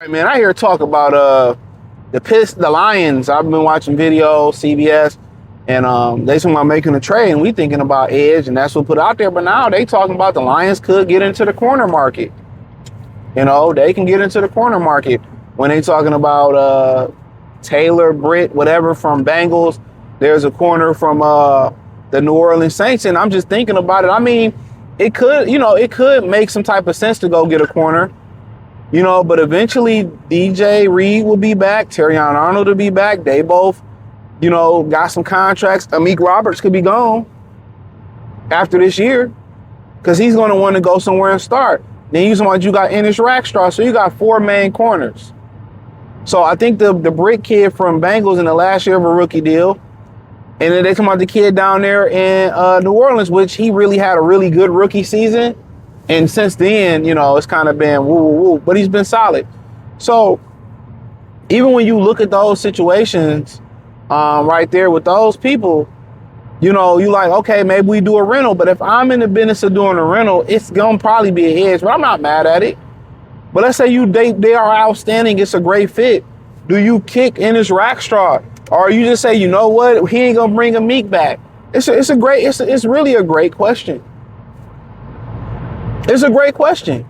Hey, man, I hear talk about the Lions. I've been watching videos, CBS, and they talking about making a trade, and we thinking about edge, and that's what put out there. But now they talking about the Lions could get into the corner market. You know, they can get into the corner market when they talking about Taylor, Britt, whatever from Bengals. There's a corner from the New Orleans Saints, and I'm just thinking about it. I mean, it could make some type of sense to go get a corner. You know, but eventually DJ Reed will be back. Terrion Arnold will be back. They both, got some contracts. Amik Roberts could be gone after this year because he's going to want to go somewhere and start. Then you got Ennis Rackstraw, so you got 4 main corners. So I think the Brick kid from Bengals in the last year of a rookie deal, and then they come out the kid down there in New Orleans, which he really had a really good rookie season. And since then, it's kind of been woo, woo, woo, but he's been solid. So even when you look at those situations right there with those people, you like, okay, maybe we do a rental. But if I'm in the business of doing a rental, it's going to probably be a hedge, but I'm not mad at it. But let's say they are outstanding. It's a great fit. Do you kick Ennis Rackstraw? Or you just say, you know what? He ain't going to bring Amik back. It's really a great question. It's a great question.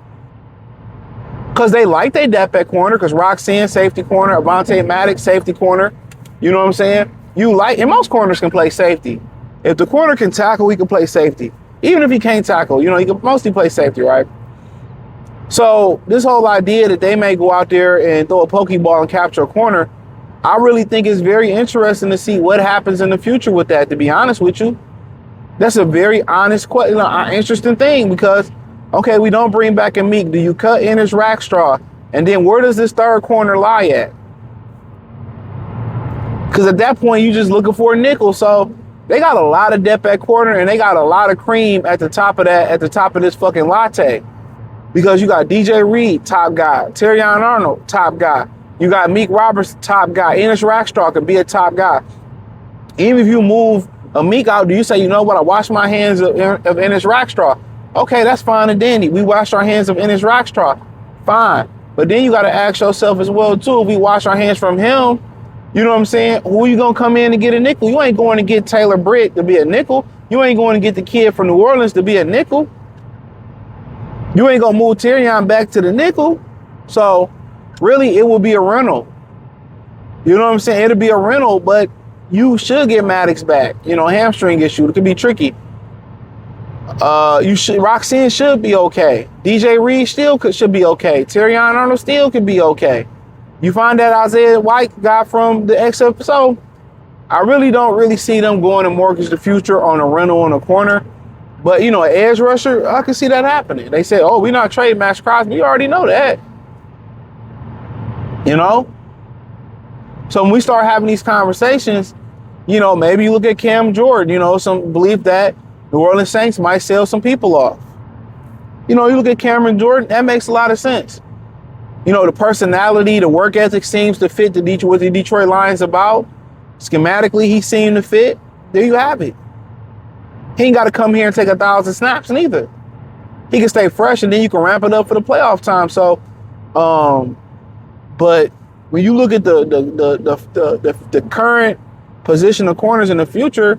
Because they like their depth at corner, because Roxanne, safety corner, Avonte Maddox, safety corner. You know what I'm saying? And most corners can play safety. If the corner can tackle, he can play safety. Even if he can't tackle, he can mostly play safety, right? So this whole idea that they may go out there and throw a pokeball and capture a corner, I really think it's very interesting to see what happens in the future with that, to be honest with you. That's a very honest question, interesting thing, because okay, we don't bring back Amik. Do you cut Ennis Rackstraw? And then where does this third corner lie at? Because at that point, you're just looking for a nickel. So they got a lot of depth at corner, and they got a lot of cream at the top of this fucking latte. Because you got DJ Reed, top guy. Terrion Arnold, top guy. You got Amik Roberts, top guy. Ennis Rackstraw could be a top guy. Even if you move Amik out, do you say, you know what, I wash my hands of Ennis Rackstraw? Okay, that's fine and dandy. We wash our hands of Ennis Rackstraw. Fine. But then you got to ask yourself as well, too, if we wash our hands from him, you know what I'm saying? Who you going to come in and get a nickel? You ain't going to get Taylor Britt to be a nickel. You ain't going to get the kid from New Orleans to be a nickel. You ain't going to move Terrion back to the nickel. So, really, it will be a rental. You know what I'm saying? It'll be a rental, but you should get Maddox back. Hamstring issue. It could be tricky. Roxanne should be okay. DJ Reed should be okay. Terrion Arnold still could be okay. You find that Isaiah White guy from the XFL. I really don't see them going to mortgage the future on a rental on a corner. But, an edge rusher, I can see that happening. They say, oh, we're not trading Max Crosby. You already know that. So when we start having these conversations, maybe you look at Cam Jordan, some belief that New Orleans Saints might sell some people off. You look at Cameron Jordan, that makes a lot of sense. The personality, the work ethic seems to fit what the Detroit Lions about. Schematically, he seemed to fit. There you have it. He ain't got to come here and take 1,000 snaps neither. He can stay fresh, and then you can ramp it up for the playoff time. So, but when you look at the current position of corners in the future,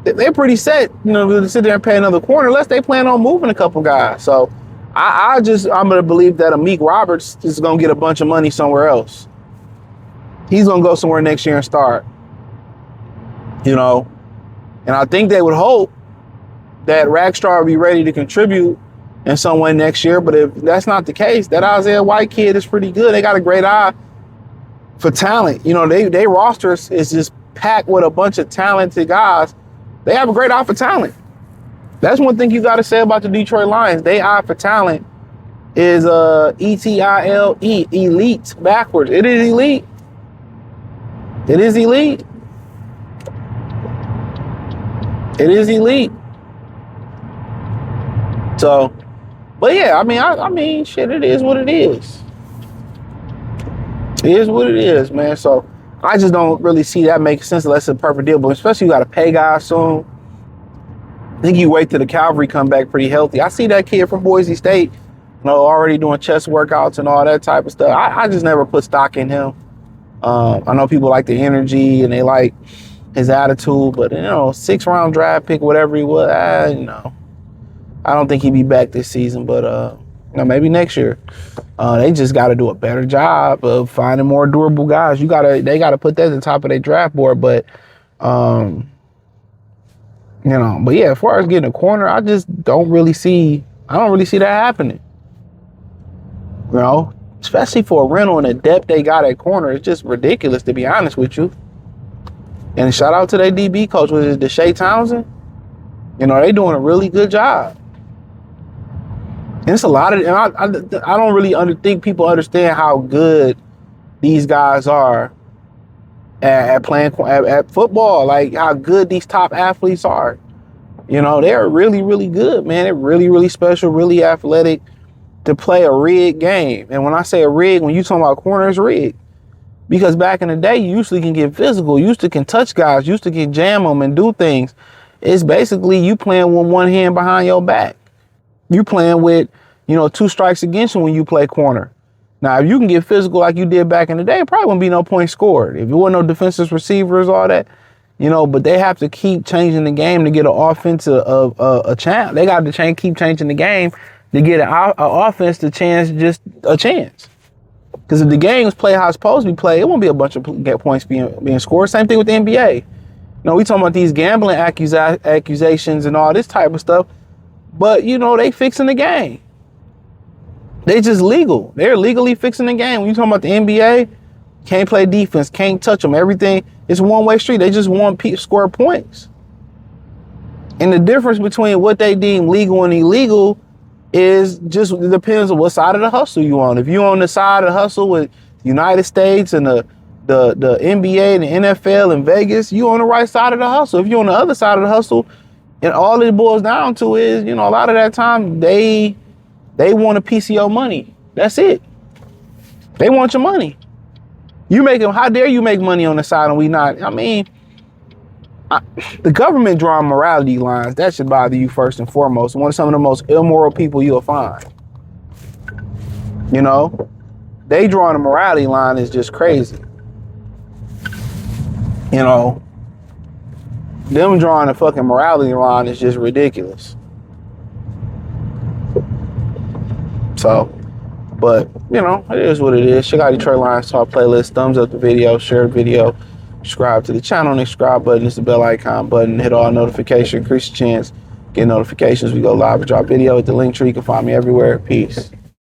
they're pretty set, to sit there and pay another corner unless they plan on moving a couple guys. So I'm going to believe that Amik Roberts is going to get a bunch of money somewhere else. He's going to go somewhere next year and start, and I think they would hope that Rackstraw will be ready to contribute in some way next year. But if that's not the case, that Isaiah White kid is pretty good. They got a great eye for talent. They roster is just packed with a bunch of talented guys. They have a great eye for talent. That's one thing you got to say about the Detroit Lions. They eye for talent is E-T-I-L-E, elite, backwards. It is elite. It is elite. It is elite. So, but yeah, I mean, shit, it is what it is. It is what it is, man. So I just don't really see that make sense unless it's a perfect deal. But especially you got to pay guys soon. I think you wait till the Calvary come back pretty healthy. I see that kid from Boise State already doing chest workouts and all that type of stuff. I just never put stock in him. I know people like the energy and they like his attitude, but 6th-round draft pick, whatever he was, I don't think he'd be back this season, but maybe next year. They just got to do a better job of finding more durable guys. They gotta put that at the top of their draft board, but but yeah, as far as getting a corner, I don't really see that happening. Especially for a rental and the depth they got at corner, it's just ridiculous, to be honest with you. And shout out to their DB coach, which is Deshae Townsend. They doing a really good job. And it's a lot of, and I don't really think people understand how good these guys are at playing at football, like how good these top athletes are. They're really, really good, man. They're really, really special, really athletic to play a rigged game. And when I say a rig, when you talking about corners, rigged. Because back in the day, you usually can get physical, you used to can touch guys, you used to can jam them and do things. It's basically you playing with one hand behind your back. You playing with, 2 strikes against you when you play corner. Now, if you can get physical like you did back in the day, it probably wouldn't be no points scored. If it wasn't no defensive receivers, all that, but they have to keep changing the game to get an offense a chance. They got to keep changing the game to get an offense just a chance. Because if the game's played how it's supposed to be played, it won't be a bunch of points being scored. Same thing with the NBA. We talking about these gambling accusations and all this type of stuff, but they fixing the game. They just legal. They're legally fixing the game. When you talking about the NBA, can't play defense, can't touch them. Everything is one-way street. They just want score points. And the difference between what they deem legal and illegal is just, it depends on what side of the hustle you on. If you're on the side of the hustle with the United States and the NBA and the NFL and Vegas, you on the right side of the hustle. If you're on the other side of the hustle, and all it boils down to is, a lot of that time they want a piece of your money. That's it. They want your money. You make them. How dare you make money on the side and we not? The government drawing morality lines, that should bother you first and foremost. One of some of the most immoral people you'll find. They drawing a morality line is just crazy. Them drawing a fucking morality line is just ridiculous. So, but it is what it is. Check out Detroit Lions Talk playlist. Thumbs up the video, share the video. Subscribe to the channel. The subscribe button is the bell icon button. Hit all notifications. Increase your chance. Get notifications. We go live and drop video at the link tree. You can find me everywhere. Peace.